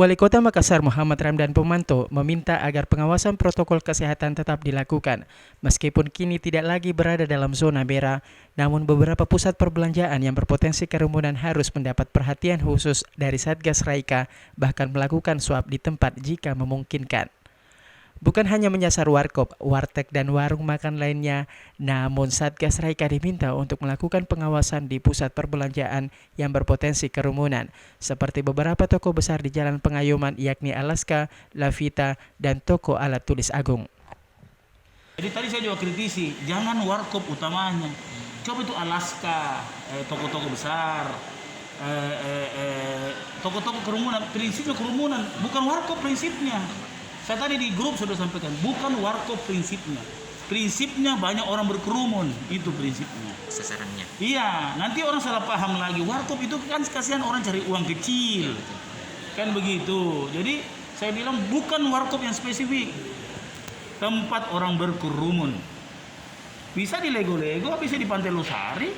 Wali Kota Makassar Muhammad Ramdan Pomanto meminta agar pengawasan protokol kesehatan tetap dilakukan. Meskipun kini tidak lagi berada dalam zona merah, namun beberapa pusat perbelanjaan yang berpotensi kerumunan harus mendapat perhatian khusus dari Satgas Raika, bahkan melakukan swab di tempat jika memungkinkan. Bukan hanya menyasar warkop, warteg, dan warung makan lainnya, namun Satgas Raika diminta untuk melakukan pengawasan di pusat perbelanjaan yang berpotensi kerumunan, seperti beberapa toko besar di Jalan Pengayuman yakni Alaska, Lavita, dan toko alat tulis Agung. Jadi tadi saya juga kritisi, jangan warkop utamanya. Coba itu Alaska, toko-toko besar, toko-toko kerumunan, prinsipnya kerumunan, bukan warkop prinsipnya. Saya tadi di grup sudah sampaikan, bukan warkop prinsipnya. Prinsipnya banyak orang berkerumun, itu prinsipnya. Sasarannya. Iya, nanti orang salah paham lagi. Warkop itu kan kasihan orang cari uang kecil. Kan begitu. Jadi saya bilang bukan warkop yang spesifik. Tempat orang berkerumun. Bisa di Lego-Lego, bisa di Pantai Losari,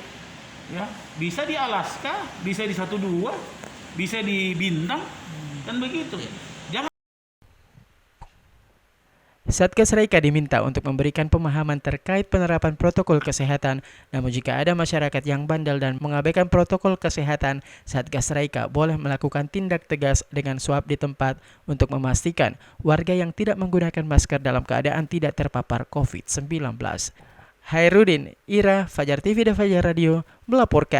ya, bisa di Alaska, bisa di 12, bisa di Bintang, kan begitu. Jangan. Satgas Raika diminta untuk memberikan pemahaman terkait penerapan protokol kesehatan, namun jika ada masyarakat yang bandel dan mengabaikan protokol kesehatan, Satgas Raika boleh melakukan tindak tegas dengan swab di tempat untuk memastikan warga yang tidak menggunakan masker dalam keadaan tidak terpapar COVID-19. Hairudin, Ira, Fajar TV dan Fajar Radio melaporkan.